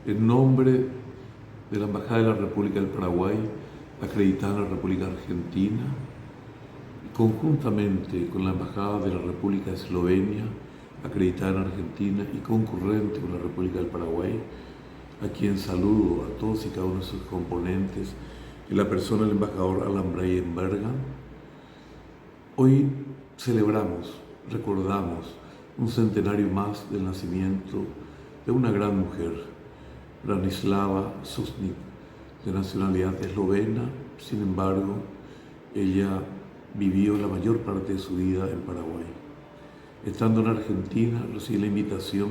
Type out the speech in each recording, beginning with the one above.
En nombre de la Embajada de la República del Paraguay, acreditada en la República Argentina, conjuntamente con la Embajada de la República de Eslovenia, acreditada en Argentina y concurrente con la República del Paraguay, a quien saludo a todos y cada uno de sus componentes, en la persona del embajador Alan Breyenbergan. Hoy celebramos, recordamos un centenario más del nacimiento de una gran mujer, Branislava Susnik, de nacionalidad eslovena. Sin embargo, ella vivió la mayor parte de su vida en Paraguay. Estando en Argentina, recibí la invitación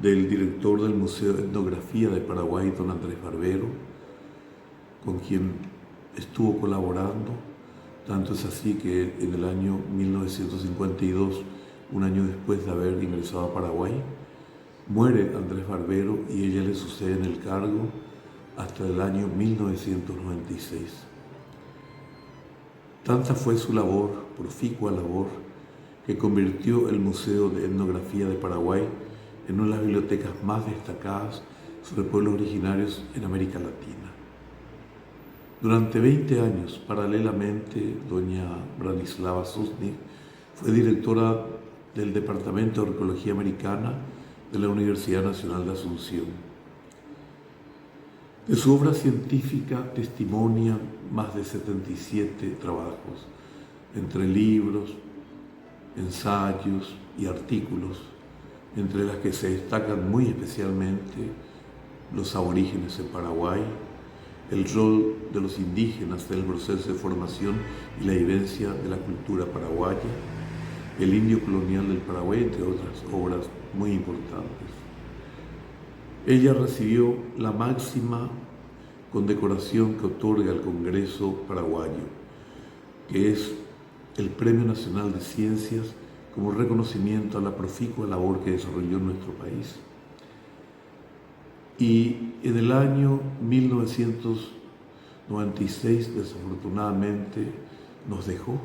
del director del Museo de Etnografía de Paraguay, don Andrés Barbero, con quien estuvo colaborando. Tanto es así que en el año 1952, un año después de haber ingresado a Paraguay, muere Andrés Barbero y ella le sucede en el cargo hasta el año 1996. Tanta fue su labor, proficua labor, que convirtió el Museo de Etnografía de Paraguay en una de las bibliotecas más destacadas sobre pueblos originarios en América Latina. Durante 20 años, paralelamente, doña Branislava Susnik fue directora del Departamento de Arqueología Americana de la Universidad Nacional de Asunción. De su obra científica testimonian más de 77 trabajos, entre libros, ensayos y artículos, entre las que se destacan muy especialmente los aborígenes en Paraguay, el rol de los indígenas en el proceso de formación y la vivencia de la cultura paraguaya, el indio colonial del Paraguay, entre otras obras muy importantes. Ella recibió la máxima condecoración que otorga el Congreso paraguayo, que es el Premio Nacional de Ciencias, como reconocimiento a la proficua labor que desarrolló en nuestro país. Y en el año 1996, desafortunadamente, nos dejó.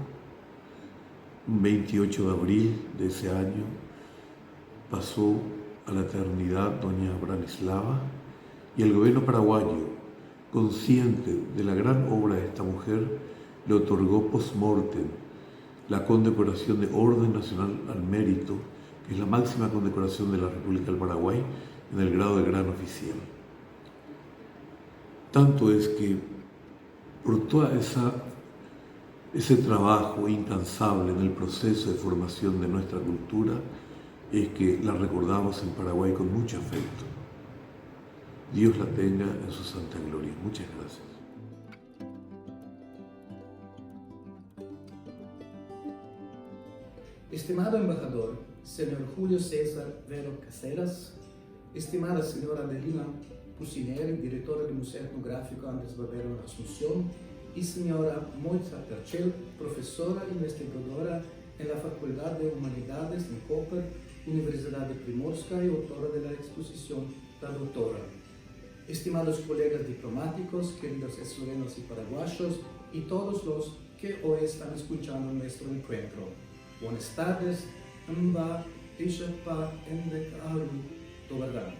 Un 28 de abril de ese año pasó a la eternidad doña Branislava, y el gobierno paraguayo, consciente de la gran obra de esta mujer, le otorgó post-mortem la condecoración de Orden Nacional al Mérito, que es la máxima condecoración de la República del Paraguay, en el grado de gran oficial. Tanto es que por todo ese trabajo incansable en el proceso de formación de nuestra cultura, es que la recordamos en Paraguay con mucho afecto. Dios la tenga en su santa gloria. Muchas gracias. Estimado embajador, señor Julio César Vero Caseras, estimada señora Adelina Pucineri, directora del Museo Etnográfico Andrés Barbero en Asunción, y señora Moitza Perchel, profesora investigadora en la Facultad de Humanidades en Koper, Universidad de Primorska y autora de la exposición La Doctora. Estimados colegas diplomáticos, queridos eslovenos y paraguayos, y todos los que hoy están escuchando nuestro encuentro. Buenas tardes, Mba, Ishapa, Endek, Aru, Tobarán.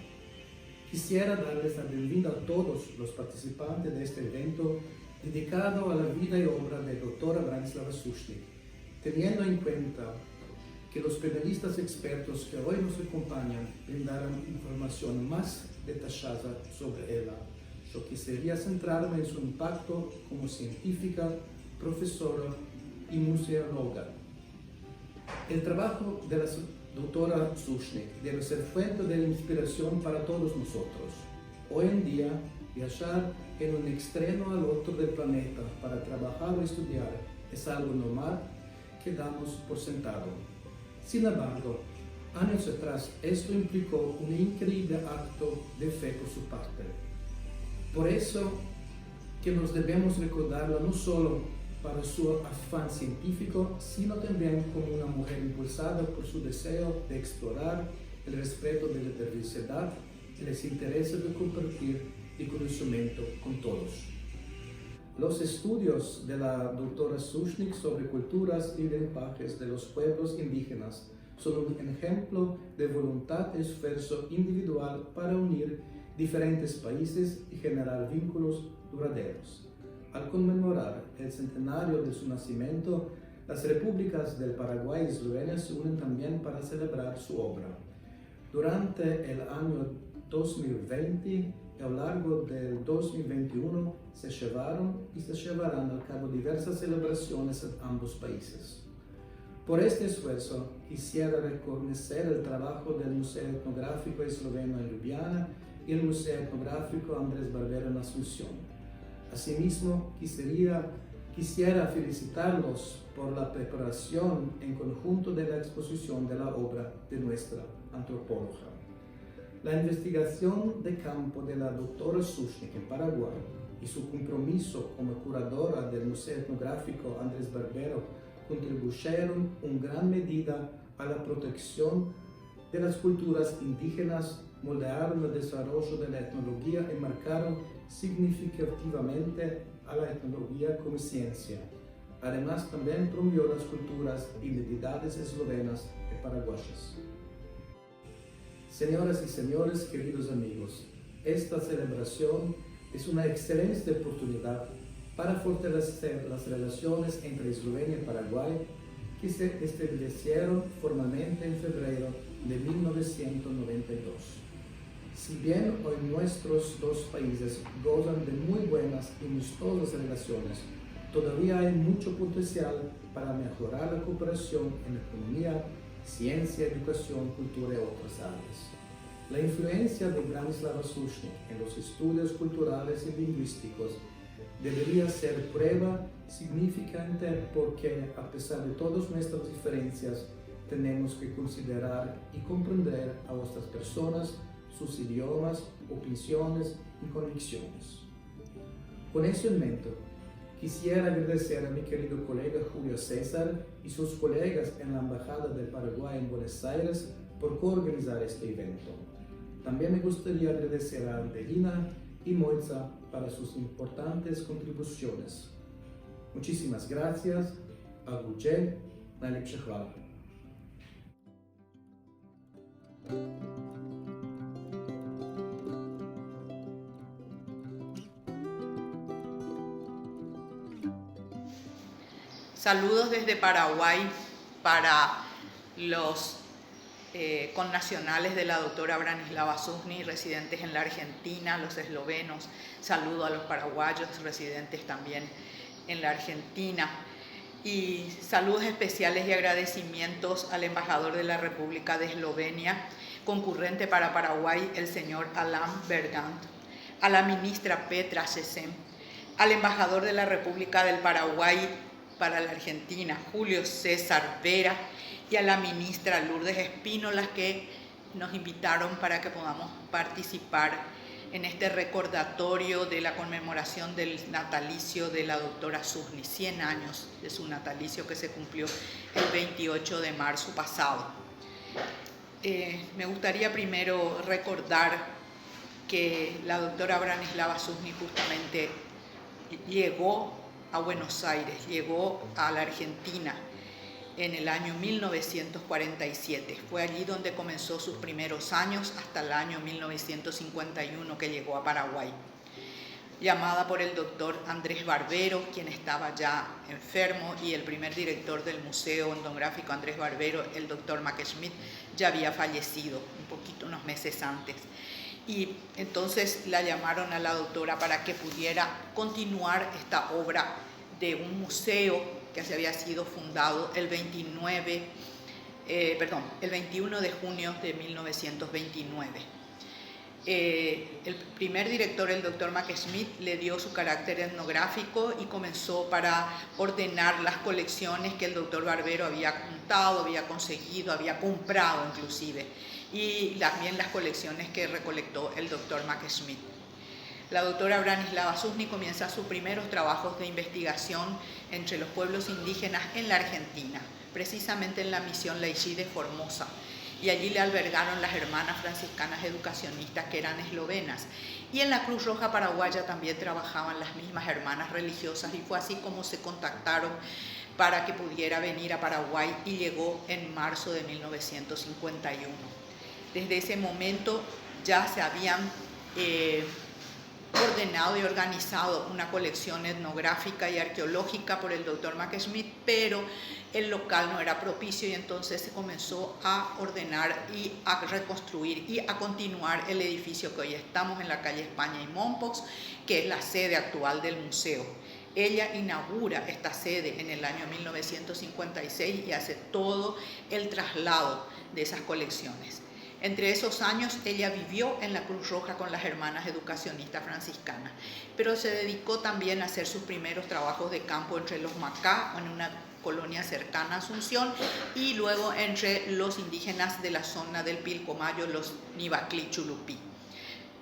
Quisiera darles la bienvenida a todos los participantes de este evento dedicado a la vida y obra de la doctora Branislava Susnik, teniendo en cuenta que los periodistas expertos que hoy nos acompañan brindarán información más detallada sobre ella. Yo quisiera centrarme en su impacto como científica, profesora y museóloga. El trabajo de la doctora Susnik debe ser fuente de inspiración para todos nosotros. Hoy en día, viajar en un extremo al otro del planeta para trabajar o estudiar es algo normal que damos por sentado. Sin embargo, años atrás esto implicó un increíble acto de fe por su parte. Por eso que nos debemos recordarla no solo para su afán científico, sino también como una mujer impulsada por su deseo de explorar, el respeto de la diversidad y los intereses de compartir el conocimiento con todos. Los estudios de la doctora Susnik sobre culturas y lenguajes de los pueblos indígenas son un ejemplo de voluntad y esfuerzo individual para unir diferentes países y generar vínculos duraderos. Al conmemorar el centenario de su nacimiento, las repúblicas del Paraguay y Eslovenia se unen también para celebrar su obra. Durante el año 2020 y a lo largo del 2021 se llevaron y se llevarán a cabo diversas celebraciones en ambos países. Por este esfuerzo, quisiera reconocer el trabajo del Museo Etnográfico Esloveno en Ljubljana y el Museo Etnográfico Andrés Barbero en Asunción. Asimismo, quisiera felicitarlos por la preparación en conjunto de la exposición de la obra de nuestra antropóloga. La investigación de campo de la doctora Sushnik en Paraguay y su compromiso como curadora del Museo Etnográfico Andrés Barbero contribuyeron en gran medida a la protección de las culturas indígenas, moldearon el desarrollo de la etnología y marcaron significativamente a la etnología como ciencia. Además, también promovió las culturas y identidades eslovenas y paraguayas. Señoras y señores, queridos amigos, esta celebración es una excelente oportunidad para fortalecer las relaciones entre Eslovenia y Paraguay que se establecieron formalmente en febrero de 1992. Si bien hoy nuestros dos países gozan de muy buenas y amistosas relaciones, todavía hay mucho potencial para mejorar la cooperación en economía, ciencia, educación, cultura y otras áreas. La influencia de Branislava Sushnik en los estudios culturales y lingüísticos debería ser prueba significante porque, a pesar de todas nuestras diferencias, tenemos que considerar y comprender a otras personas, sus idiomas, opiniones y convicciones. Con eso en mente, quisiera agradecer a mi querido colega Julio César y sus colegas en la Embajada del Paraguay en Buenos Aires por coorganizar este evento. También me gustaría agradecer a Angelina y Moitza para sus importantes contribuciones. Muchísimas gracias. Aguje, najlepša hvala. Saludos desde Paraguay para los connacionales de la doctora Branislava Sushnik, residentes en la Argentina, los eslovenos. Saludo a los paraguayos residentes también en la Argentina. Y saludos especiales y agradecimientos al embajador de la República de Eslovenia, concurrente para Paraguay, el señor Alan Bergant, a la ministra Petra Sesem, al embajador de la República del Paraguay para la Argentina, Julio César Vera, y a la ministra Lourdes Espínola, que nos invitaron para que podamos participar en este recordatorio de la conmemoración del natalicio de la doctora Sushnik, 100 años de su natalicio que se cumplió el 28 de marzo pasado. Me gustaría primero recordar que la doctora Branislava Sushnik justamente llegó a Buenos Aires, llegó a la Argentina en el año 1947. Fue allí donde comenzó sus primeros años hasta el año 1951 que llegó a Paraguay. Llamada por el doctor Andrés Barbero, quien estaba ya enfermo, y el primer director del Museo Etnográfico Andrés Barbero, el doctor Mack Schmidt, ya había fallecido unos meses antes. Y entonces la llamaron a la doctora para que pudiera continuar esta obra de un museo que se había sido fundado el 21 de junio de 1929. El primer director, el doctor Mack Schmidt, le dio su carácter etnográfico y comenzó para ordenar las colecciones que el doctor Barbero había juntado, había conseguido, había comprado inclusive, y también las colecciones que recolectó el doctor Mack Schmidt. La doctora Branislava Sushnik comienza sus primeros trabajos de investigación entre los pueblos indígenas en la Argentina, precisamente en la misión Laichí de Formosa, y allí le albergaron las hermanas franciscanas educacionistas que eran eslovenas. Y en la Cruz Roja Paraguaya también trabajaban las mismas hermanas religiosas, y fue así como se contactaron para que pudiera venir a Paraguay, y llegó en marzo de 1951. Desde ese momento ya se habían ordenado y organizado una colección etnográfica y arqueológica por el doctor Mack-Schmidt, pero el local no era propicio y entonces se comenzó a ordenar y a reconstruir y a continuar el edificio que hoy estamos en la calle España y Mompox, que es la sede actual del museo. Ella inaugura esta sede en el año 1956 y hace todo el traslado de esas colecciones. Entre esos años ella vivió en la Cruz Roja con las hermanas educacionistas franciscanas, pero se dedicó también a hacer sus primeros trabajos de campo entre los Macá, en una colonia cercana a Asunción, y luego entre los indígenas de la zona del Pilcomayo, los Nibaclí Chulupí.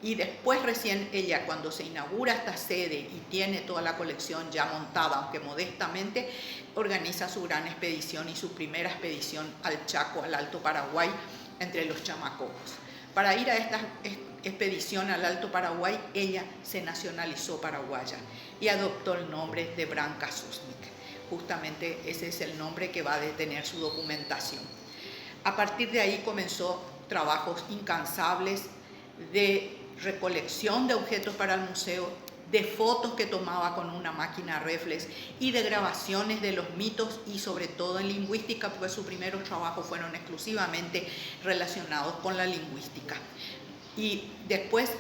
Y después recién ella, cuando se inaugura esta sede y tiene toda la colección ya montada, aunque modestamente, organiza su gran expedición y su primera expedición al Chaco, al Alto Paraguay, entre los chamacocos. Para ir a esta expedición al Alto Paraguay, ella se nacionalizó paraguaya y adoptó el nombre de Branca Susnik. Justamente ese es el nombre que va a detener su documentación. A partir de ahí comenzó trabajos incansables de recolección de objetos para el museo, de fotos que tomaba con una máquina reflex y de grabaciones de los mitos y sobre todo en lingüística, porque sus primeros trabajos fueron exclusivamente relacionados con la lingüística. Y después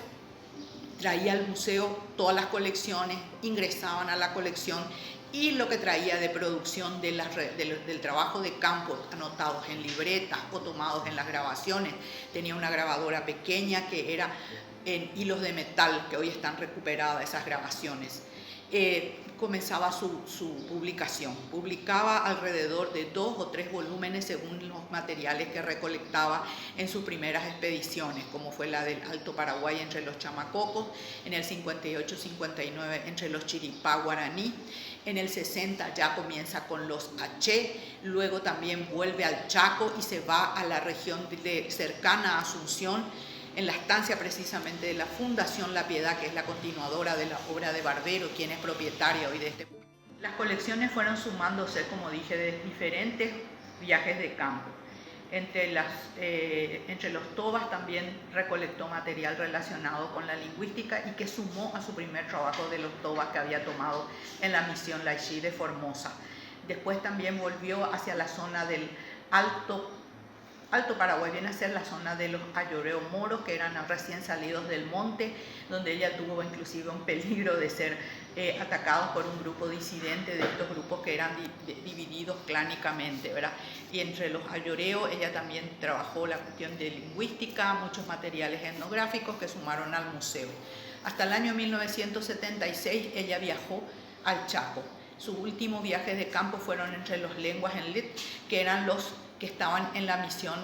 traía al museo todas las colecciones, ingresaban a la colección y lo que traía de producción del trabajo de campo anotados en libretas o tomados en las grabaciones. Tenía una grabadora pequeña que era en hilos de metal, que hoy están recuperadas esas grabaciones. Comenzaba su publicación. Publicaba alrededor de 2 o 3 volúmenes según los materiales que recolectaba en sus primeras expediciones, como fue la del Alto Paraguay entre los chamacocos, en el 58-59 entre los chiripá guaraní, en el 60 ya comienza con los H, luego también vuelve al Chaco y se va a la región cercana a Asunción, en la estancia precisamente de la Fundación La Piedad, que es la continuadora de la obra de Barbero, quien es propietaria hoy de este. Las colecciones fueron sumándose, como dije, de diferentes viajes de campo. Entre los tobas también recolectó material relacionado con la lingüística y que sumó a su primer trabajo de los tobas que había tomado en la misión Laichí de Formosa. Después también volvió hacia la zona del Alto Paraguay, viene a ser la zona de los ayoreo moros, que eran recién salidos del monte, donde ella tuvo inclusive un peligro de ser atacados por un grupo disidente de estos grupos que eran divididos clánicamente, ¿verdad? Y entre los ayoreo ella también trabajó la cuestión de lingüística, muchos materiales etnográficos que sumaron al museo. Hasta el año 1976 ella viajó al Chaco. Sus últimos viajes de campo fueron entre los lenguas en lit, que eran los que estaban en la misión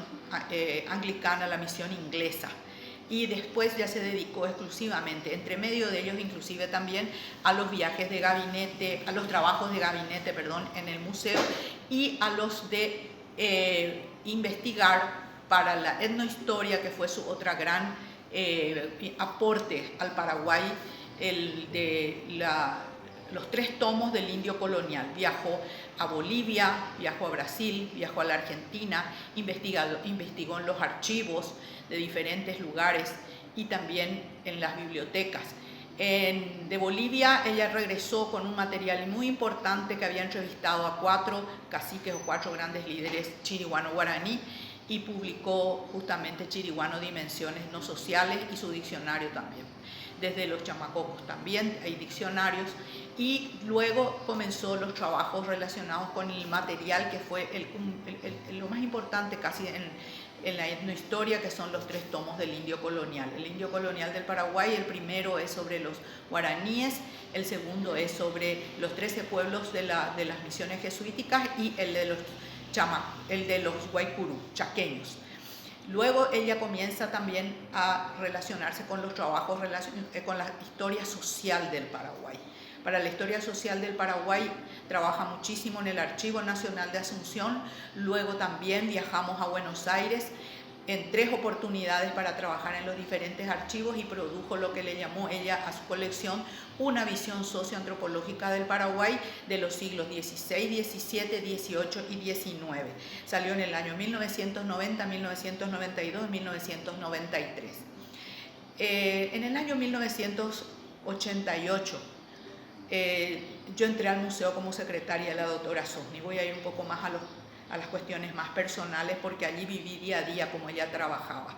anglicana, la misión inglesa. Y después ya se dedicó exclusivamente, entre medio de ellos inclusive también, a los viajes de gabinete, a los trabajos de gabinete, perdón, en el museo, y a los de investigar para la etnohistoria, que fue su otra gran aporte al Paraguay, los 3 tomos del Indio Colonial. Viajó a Bolivia, viajó a Brasil, viajó a la Argentina, investigó en los archivos de diferentes lugares y también en las bibliotecas. De Bolivia ella regresó con un material muy importante, que había entrevistado a 4 caciques o 4 grandes líderes chiriguano-guaraní, y publicó justamente Chiriguano Dimensiones No Sociales y su diccionario también. Desde los chamacocos también hay diccionarios, y luego comenzó los trabajos relacionados con el material que fue lo más importante casi en la etnohistoria, que son los 3 tomos del Indio Colonial. El Indio Colonial del Paraguay, el primero es sobre los guaraníes, el segundo es sobre los 13 pueblos de las misiones jesuíticas, y el de los guaycurú, chaqueños. Luego ella comienza también a relacionarse con los trabajos, con la historia social del Paraguay. Para la historia social del Paraguay trabaja muchísimo en el Archivo Nacional de Asunción. Luego también viajamos a Buenos Aires en 3 oportunidades para trabajar en los diferentes archivos, y produjo lo que le llamó ella a su colección una visión socioantropológica del Paraguay de los siglos XVI, XVII, XVIII y XIX. Salió en el año 1990, 1992 y 1993. En el año 1988 yo entré al museo como secretaria de la doctora Susni. Voy a ir un poco más a las cuestiones más personales porque allí viví día a día como ella trabajaba.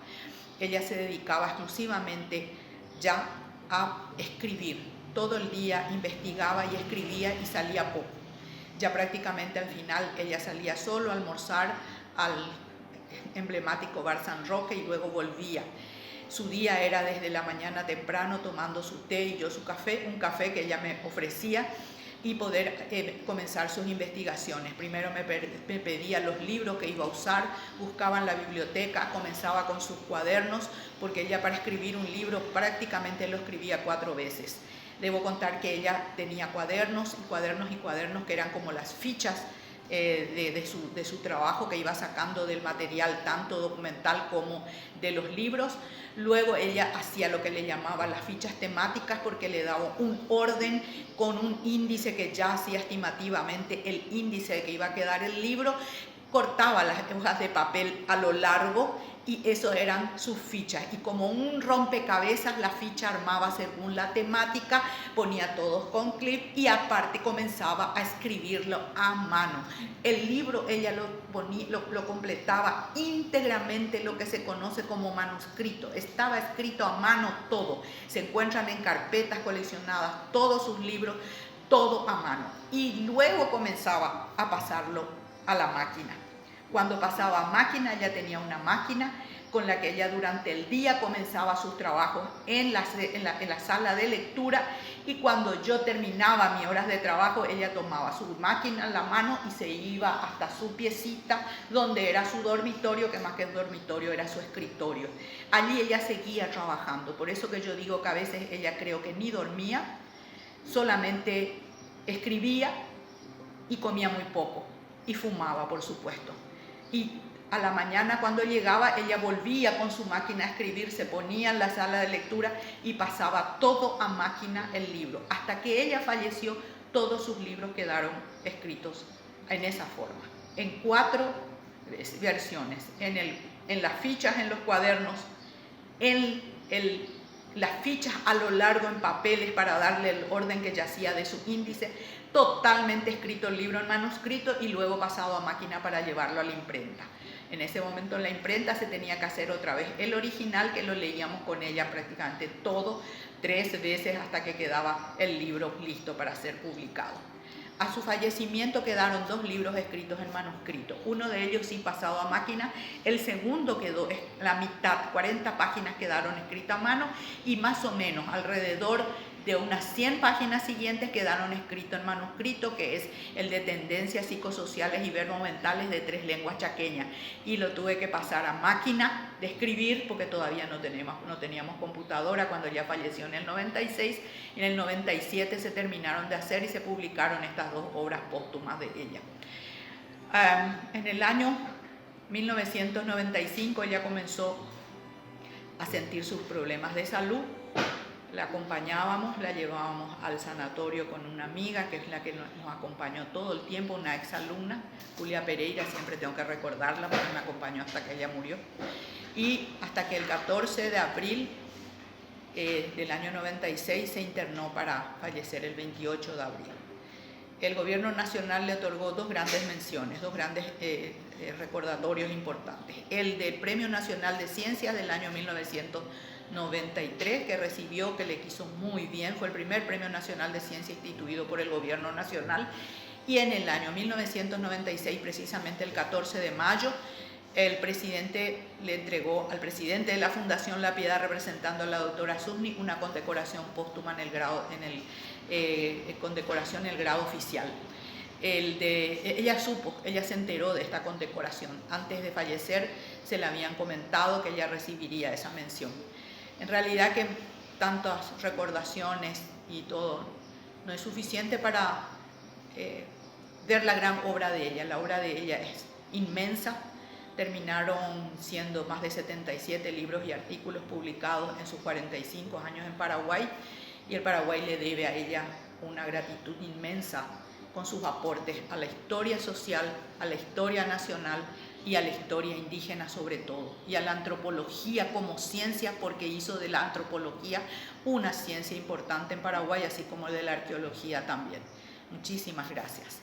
Ella se dedicaba exclusivamente ya a escribir. Todo el día investigaba y escribía y salía poco. Ya prácticamente al final ella salía solo a almorzar al emblemático Bar San Roque y luego volvía. Su día era desde la mañana temprano tomando su té y yo su café, un café que ella me ofrecía, y poder comenzar sus investigaciones. Primero me pedía los libros que iba a usar, buscaba en la biblioteca, comenzaba con sus cuadernos, porque ella para escribir un libro prácticamente lo escribía 4 veces. Debo contar que ella tenía cuadernos y cuadernos y cuadernos que eran como las fichas de su trabajo que iba sacando del material tanto documental como de los libros. Luego ella hacía lo que le llamaba las fichas temáticas, porque le daba un orden con un índice que ya hacía estimativamente el índice de que iba a quedar el libro, cortaba las hojas de papel a lo largo y eso eran sus fichas, y como un rompecabezas la ficha armaba según la temática, ponía todos con clip y aparte comenzaba a escribirlo a mano. El libro ella lo completaba íntegramente, lo que se conoce como manuscrito, estaba escrito a mano todo, se encuentran en carpetas coleccionadas todos sus libros, todo a mano, y luego comenzaba a pasarlo a la máquina. Cuando pasaba a máquina, ella tenía una máquina con la que ella durante el día comenzaba sus trabajos en la sala de lectura, y cuando yo terminaba mis horas de trabajo, ella tomaba su máquina en la mano y se iba hasta su piecita, donde era su dormitorio, que más que dormitorio era su escritorio. Allí ella seguía trabajando, por eso que yo digo que a veces ella creo que ni dormía, solamente escribía y comía muy poco, y fumaba, por supuesto. Y a la mañana cuando llegaba, ella volvía con su máquina a escribir, se ponía en la sala de lectura y pasaba todo a máquina el libro. Hasta que ella falleció, todos sus libros quedaron escritos en esa forma, en 4 versiones, en las fichas, en los cuadernos, las fichas a lo largo en papeles para darle el orden que ella hacía de su índice, totalmente escrito el libro en manuscrito y luego pasado a máquina para llevarlo a la imprenta. En ese momento en la imprenta se tenía que hacer otra vez el original, que lo leíamos con ella prácticamente todo 3 veces hasta que quedaba el libro listo para ser publicado. A su fallecimiento quedaron 2 libros escritos en manuscrito, uno de ellos sí pasado a máquina, el segundo quedó la mitad, 40 páginas quedaron escritas a mano, y más o menos alrededor de unas 100 páginas siguientes quedaron escritos en manuscrito, que es el de Tendencias Psicosociales y Verbomentales de 3 lenguas chaqueñas, y lo tuve que pasar a máquina de escribir porque todavía no teníamos computadora cuando ya falleció en el 96, y en el 97 se terminaron de hacer y se publicaron estas 2 obras póstumas de ella. En el año 1995 ella comenzó a sentir sus problemas de salud. La acompañábamos, la llevábamos al sanatorio con una amiga que es la que nos acompañó todo el tiempo, una exalumna, Julia Pereira, siempre tengo que recordarla porque me acompañó hasta que ella murió. Y hasta que el 14 de abril del año 96 se internó para fallecer el 28 de abril. El gobierno nacional le otorgó 2 grandes menciones, 2 grandes recordatorios importantes. El del Premio Nacional de Ciencias del año 1993, que recibió, que le quiso muy bien, fue el primer Premio Nacional de Ciencia instituido por el gobierno nacional, y en el año 1996, precisamente el 14 de mayo, el presidente le entregó al presidente de la Fundación La Piedad, representando a la doctora Susni, una condecoración póstuma condecoración en el grado oficial. Ella se enteró de esta condecoración. Antes de fallecer se le habían comentado que ella recibiría esa mención. En realidad que tantas recordaciones y todo no es suficiente para ver la gran obra de ella. La obra de ella es inmensa. Terminaron siendo más de 77 libros y artículos publicados en sus 45 años en Paraguay, y el Paraguay le debe a ella una gratitud inmensa con sus aportes a la historia social, a la historia nacional y a la historia indígena sobre todo, y a la antropología como ciencia, porque hizo de la antropología una ciencia importante en Paraguay, así como de la arqueología también. Muchísimas gracias.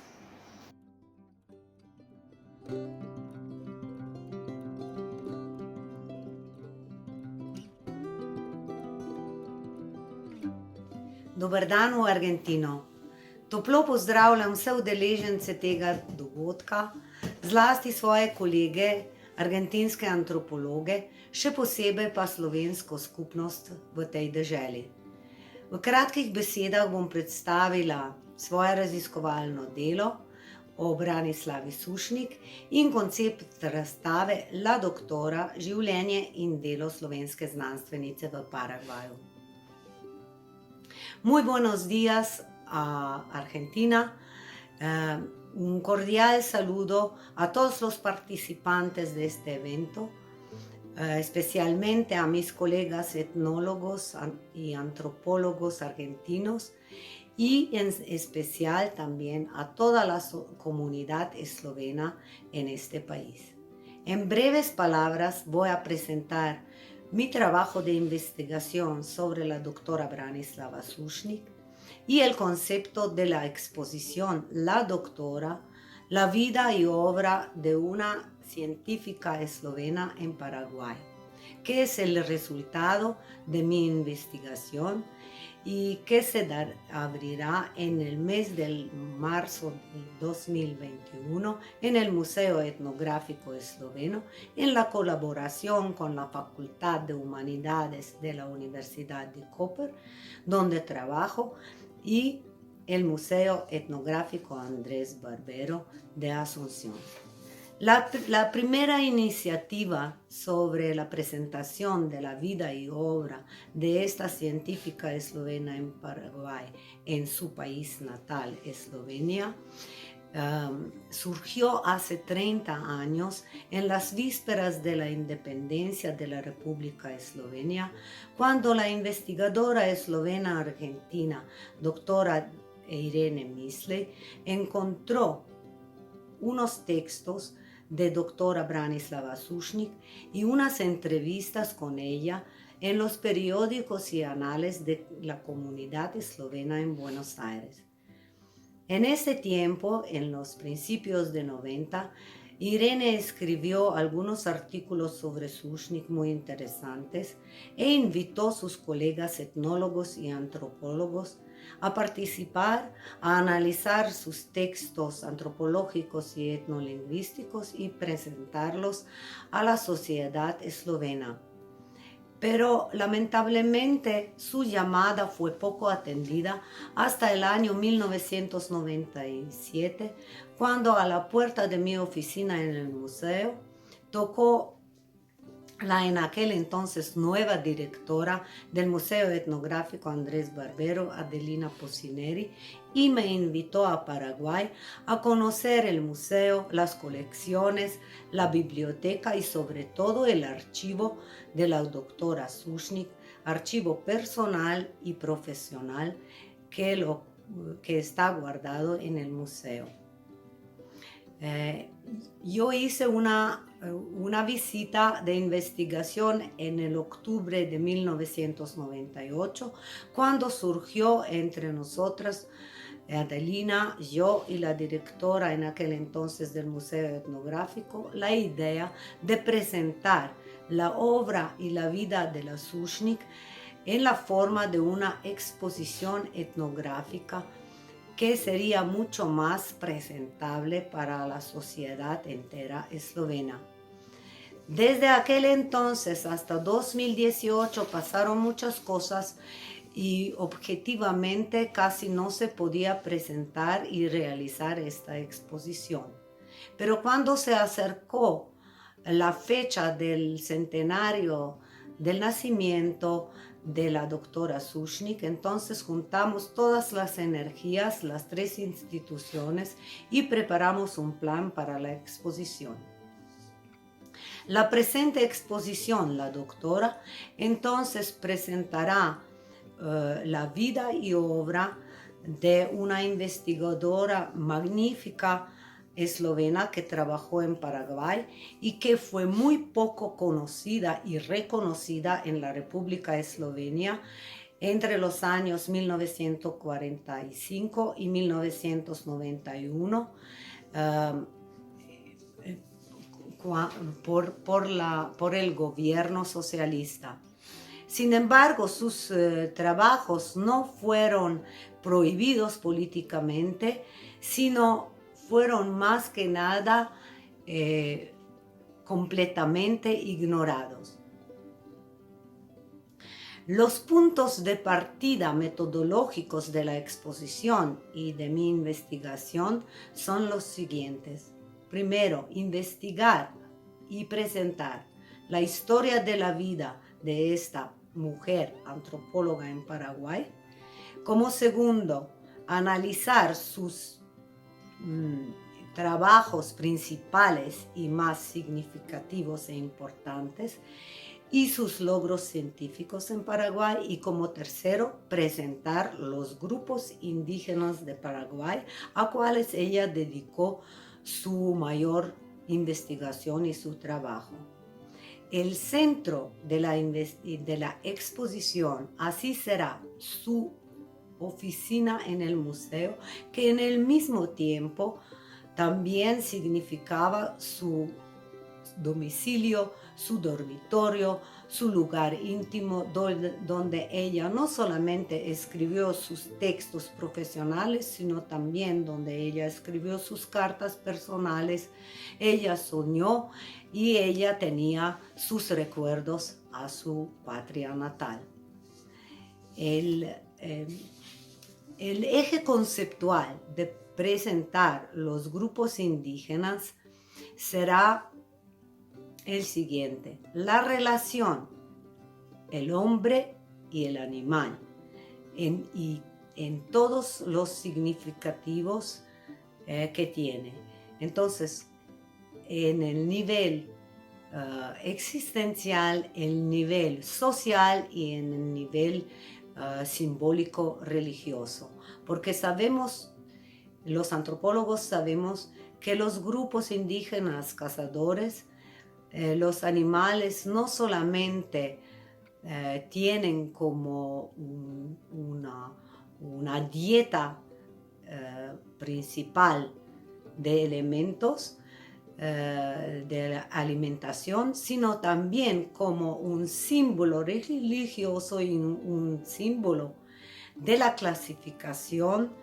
Dober dan v Argentino. Toplo pozdravljam vse udeležence tega dogodka, zlasti svoje kolege, argentinske antropologe, še posebej pa slovensko skupnost v tej deželi. V kratkih besedah bom predstavila svoje raziskovalno delo o Branislavi Sušnik in koncept razstave La Doktora, življenje in delo slovenske znanstvenice v Paragvaju. Muy buenos días a Argentina. Un cordial saludo a todos los participantes de este evento, especialmente a mis colegas etnólogos y antropólogos argentinos y en especial también a toda la comunidad eslovena en este país. En breves palabras voy a presentar mi trabajo de investigación sobre la doctora Branislava Sušnik y el concepto de la exposición La Doctora, la vida y obra de una científica eslovena en Paraguay, que es el resultado de mi investigación y que se abrirá en el mes de marzo de 2021 en el Museo Etnográfico Esloveno en la colaboración con la Facultad de Humanidades de la Universidad de Koper, donde trabajo, y el Museo Etnográfico Andrés Barbero de Asunción. La primera iniciativa sobre la presentación de la vida y obra de esta científica eslovena en Paraguay, en su país natal, Eslovenia, surgió hace 30 años en las vísperas de la independencia de la República Eslovenia, cuando la investigadora eslovena argentina, doctora Irene Mislej, encontró unos textos de doctora Branislava Sušnik y unas entrevistas con ella en los periódicos y anales de la comunidad eslovena en Buenos Aires. En ese tiempo, en los principios de 90, Irene escribió algunos artículos sobre Sušnik muy interesantes e invitó a sus colegas etnólogos y antropólogos a participar, a analizar sus textos antropológicos y etnolingüísticos y presentarlos a la sociedad eslovena. Pero lamentablemente su llamada fue poco atendida hasta el año 1997, cuando a la puerta de mi oficina en el museo tocó la en aquel entonces nueva directora del Museo Etnográfico Andrés Barbero, Adelina Pocineri, y me invitó a Paraguay a conocer el museo, las colecciones, la biblioteca y sobre todo el archivo de la doctora Sušnik, archivo personal y profesional que está guardado en el museo. Yo hice una visita de investigación en el octubre de 1998, cuando surgió entre nosotras, Adelina, yo y la directora en aquel entonces del Museo Etnográfico, la idea de presentar la obra y la vida de la Sušnik en la forma de una exposición etnográfica que sería mucho más presentable para la sociedad entera eslovena. Desde aquel entonces hasta 2018 pasaron muchas cosas y objetivamente casi no se podía presentar y realizar esta exposición. Pero cuando se acercó la fecha del centenario del nacimiento de la doctora Sušnik, entonces juntamos todas las energías, las tres instituciones, y preparamos un plan para la exposición. La presente exposición, la doctora, entonces presentará la vida y obra de una investigadora magnífica eslovena que trabajó en Paraguay y que fue muy poco conocida y reconocida en la República Eslovenia entre los años 1945 y 1991 por el gobierno socialista. Sin embargo, sus trabajos no fueron prohibidos políticamente, sino fueron más que nada completamente ignorados. Los puntos de partida metodológicos de la exposición y de mi investigación son los siguientes. Primero, investigar y presentar la historia de la vida de esta mujer antropóloga en Paraguay. Como segundo, analizar sus trabajos principales y más significativos e importantes y sus logros científicos en Paraguay. Y como tercero, presentar los grupos indígenas de Paraguay a cuales ella dedicó su mayor investigación y su trabajo. El centro de la exposición así será su oficina en el museo, que en el mismo tiempo también significaba su domicilio, su dormitorio, su lugar íntimo, donde ella no solamente escribió sus textos profesionales, sino también donde ella escribió sus cartas personales. Ella soñó y ella tenía sus recuerdos a su patria natal. El eje conceptual de presentar los grupos indígenas será el siguiente: la relación, el hombre y el animal, en todos los significativos que tiene. Entonces, en el nivel existencial, el nivel social y en el nivel simbólico religioso, porque sabemos, los antropólogos sabemos que los grupos indígenas cazadores, los animales no solamente tienen como una dieta principal de elementos de la alimentación, sino también como un símbolo religioso y un símbolo de la clasificación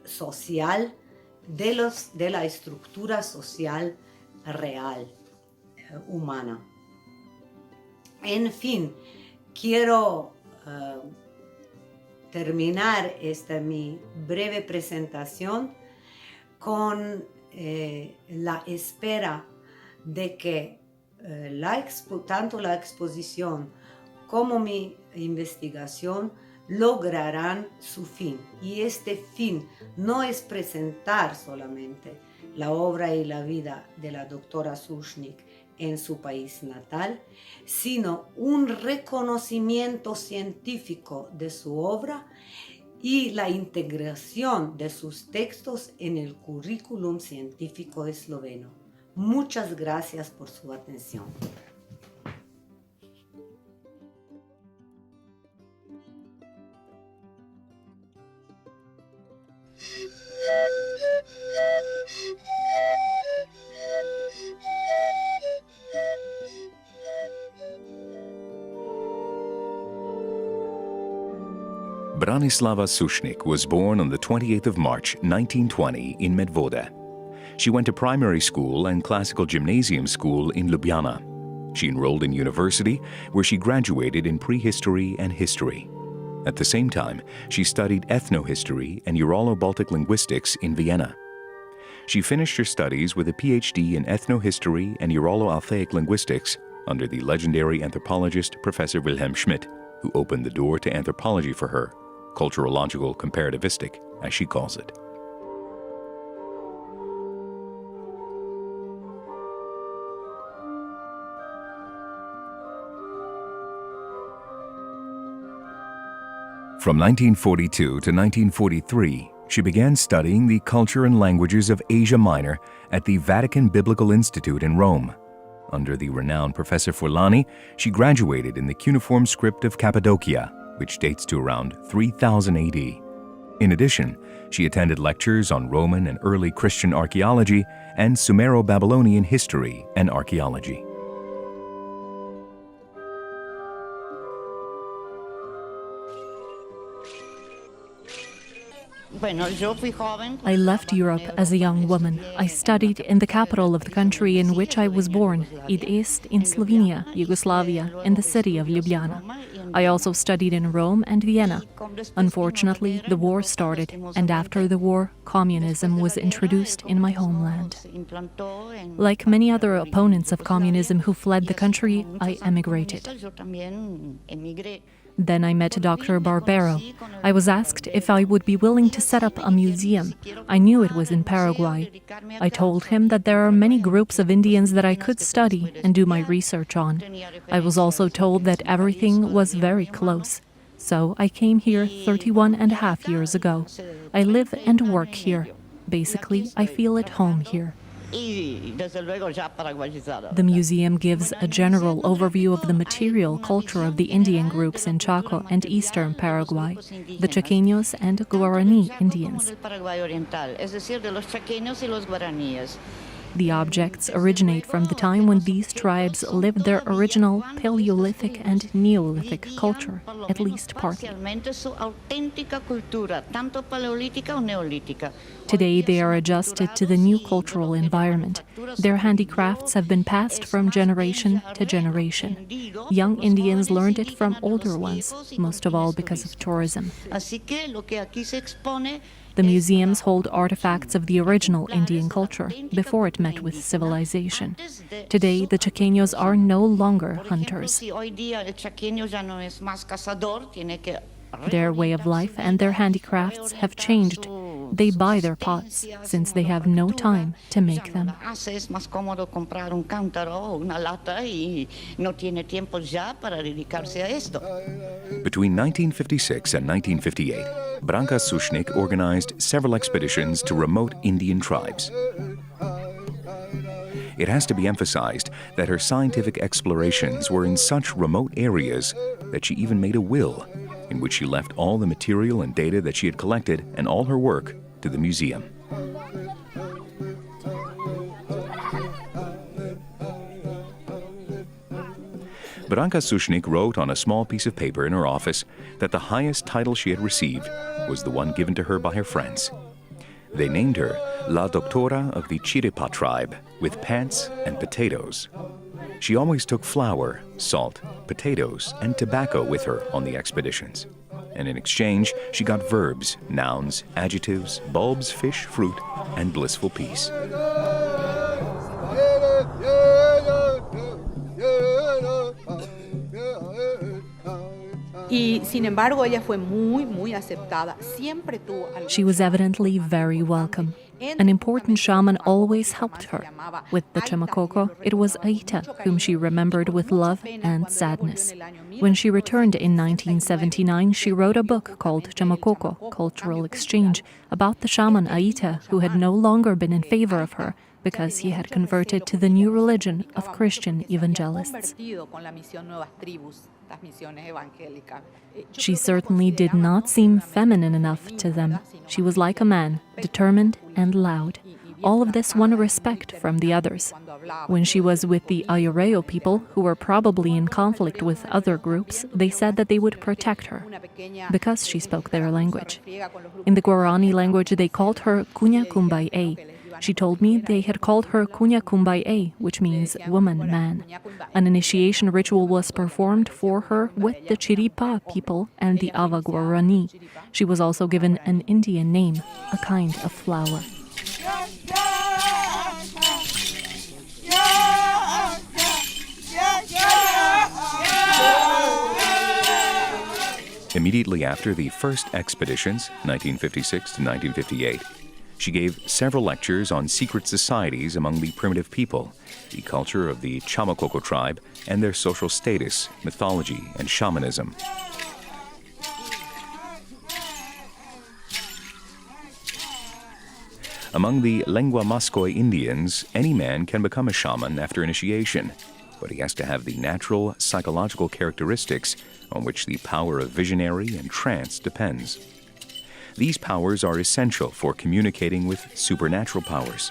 social de la estructura social real, humana. En fin, quiero terminar esta mi breve presentación con la espera de que tanto la exposición como mi investigación lograrán su fin. Y este fin no es presentar solamente la obra y la vida de la doctora Sushnik en su país natal, sino un reconocimiento científico de su obra y la integración de sus textos en el currículum científico esloveno. Muchas gracias por su atención. Branislava Sushnik was born on the 28th of March, 1920 in Medvoda. She went to primary school and classical gymnasium school in Ljubljana. She enrolled in university, where she graduated in prehistory and history. At the same time, she studied ethnohistory and Uralo-Baltic linguistics in Vienna. She finished her studies with a PhD in ethnohistory and Uralo-Althaic linguistics under the legendary anthropologist Professor Wilhelm Schmidt, who opened the door to anthropology for her, culturological comparativistic, as she calls it. From 1942 to 1943, she began studying the culture and languages of Asia Minor at the Vatican Biblical Institute in Rome. Under the renowned Professor Furlani, she graduated in the cuneiform script of Cappadocia, which dates to around 3000 AD. In addition, she attended lectures on Roman and early Christian archaeology and Sumero-Babylonian history and archaeology. I left Europe as a young woman. I studied in the capital of the country in which I was born, Idest, in Slovenia, Yugoslavia, in the city of Ljubljana. I also studied in Rome and Vienna. Unfortunately, the war started, and after the war, communism was introduced in my homeland. Like many other opponents of communism who fled the country, I emigrated. Then I met Dr. Barbero. I was asked if I would be willing to set up a museum. I knew it was in Paraguay. I told him that there are many groups of Indians that I could study and do my research on. I was also told that everything was very close. So I came here 31 and a half years ago. I live and work here. Basically, I feel at home here. The museum gives a general overview of the material culture of the Indian groups in Chaco and eastern Paraguay, the Chaqueños and Guarani Indians. The objects originate from the time when these tribes lived their original Paleolithic and Neolithic culture, at least partly. Today they are adjusted to the new cultural environment. Their handicrafts have been passed from generation to generation. Young Indians learned it from older ones, most of all because of tourism. The museums hold artifacts of the original Indian culture before it met with civilization. Today, the Chaqueños are no longer hunters. Their way of life and their handicrafts have changed. They buy their pots since they have no time to make them. Between 1956 and 1958, Branka Sušnik organized several expeditions to remote Indian tribes. It has to be emphasized that her scientific explorations were in such remote areas that she even made a will, in which she left all the material and data that she had collected and all her work to the museum. Branka Sušnik wrote on a small piece of paper in her office that the highest title she had received was the one given to her by her friends. They named her La Doctora of the Chiripa tribe, with pants and potatoes. She always took flour, salt, potatoes, and tobacco with her on the expeditions. And in exchange, she got verbs, nouns, adjectives, bulbs, fish, fruit, and blissful peace. She was evidently very welcome. An important shaman always helped her. With the Chamacoco, it was Aita, whom she remembered with love and sadness. When she returned in 1979, she wrote a book called Chamacoco, Cultural Exchange, about the shaman Aita, who had no longer been in favor of her because he had converted to the new religion of Christian evangelists. She certainly did not seem feminine enough to them. She was like a man, determined and loud. All of this won respect from the others. When she was with the Ayurveda people, who were probably in conflict with other groups, they said that they would protect her, because she spoke their language. In the Guarani language, they called her Kunya Kumbai. She told me they had called her Kunya Kumbai, which means woman, man. An initiation ritual was performed for her with the Chiripa people and the Ava Guarani. She was also given an Indian name, a kind of flower. Immediately after the first expeditions, 1956 to 1958, she gave several lectures on secret societies among the primitive people, the culture of the Chamacoco tribe, and their social status, mythology, and shamanism. Among the Lengua Mascoy Indians, any man can become a shaman after initiation, but he has to have the natural psychological characteristics on which the power of visionary and trance depends. These powers are essential for communicating with supernatural powers.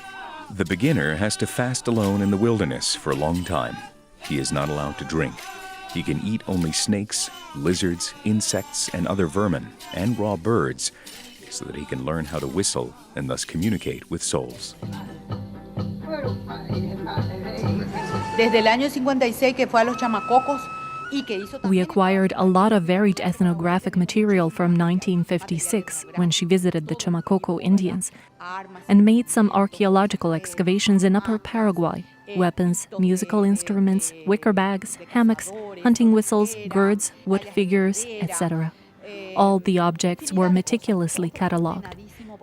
The beginner has to fast alone in the wilderness for a long time. He is not allowed to drink. He can eat only snakes, lizards, insects, and other vermin, and raw birds, so that he can learn how to whistle and thus communicate with souls. Desde el año 56 que fue a los Chamacocos y que hizo We acquired a lot of varied ethnographic material from 1956 when she visited the Chamacoco Indians and made some archaeological excavations in Upper Paraguay. Weapons, musical instruments, wicker bags, hammocks, hunting whistles, gourds, wood figures, etc. All the objects were meticulously catalogued.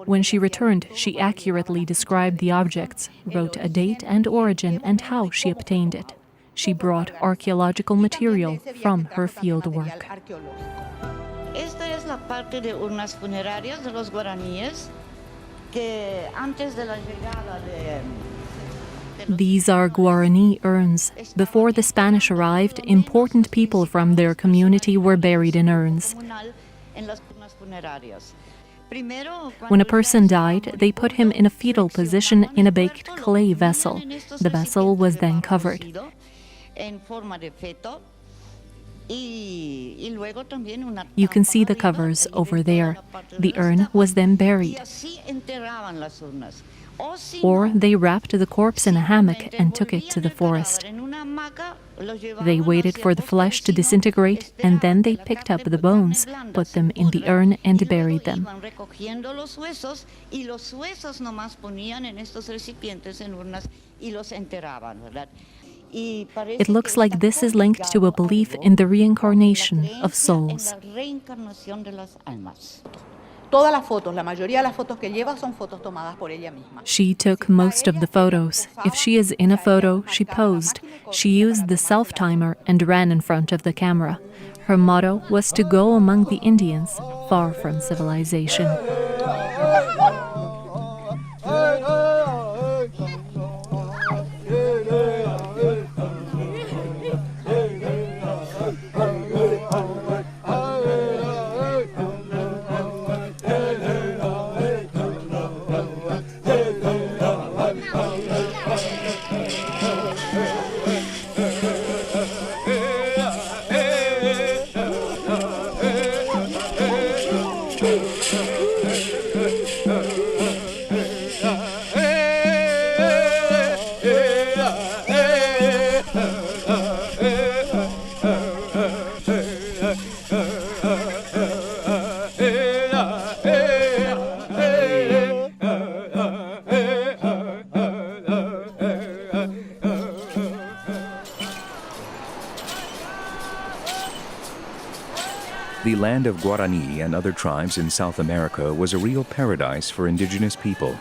When she returned, she accurately described the objects, wrote a date and origin and how she obtained it. She brought archaeological material from her field work. Esta es la parte de urnas funerarias de los guaraníes que antes de la llegada de These are Guarani urns. Before the Spanish arrived, important people from their community were buried in urns. When a person died, they put him in a fetal position in a baked clay vessel. The vessel was then covered. You can see the covers over there. The urn was then buried. Or they wrapped the corpse in a hammock and took it to the forest. They waited for the flesh to disintegrate, and then they picked up the bones, put them in the urn, and buried them. It looks like this is linked to a belief in the reincarnation of souls. todas las fotos, la mayoría de las fotos que lleva son fotos tomadas por ella misma. She took most of the photos. If she is in a photo, she posed. She used the self-timer and ran in front of the camera. Her motto was to go among the Indians, far from civilization. The land of Guarani and other tribes in South America was a real paradise for indigenous people,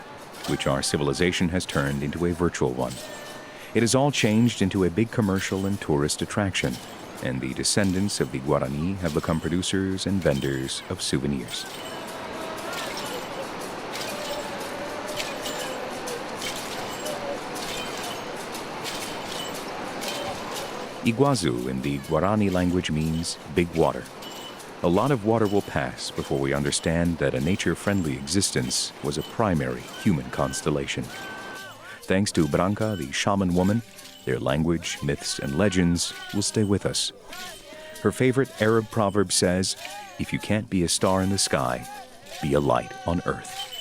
which our civilization has turned into a virtual one. It has all changed into a big commercial and tourist attraction, and the descendants of the Guarani have become producers and vendors of souvenirs. Iguazu in the Guarani language means big water. A lot of water will pass before we understand that a nature-friendly existence was a primary human constellation. Thanks to Branca, the shaman woman, their language, myths, and legends will stay with us. Her favorite Arab proverb says, "If you can't be a star in the sky, be a light on earth."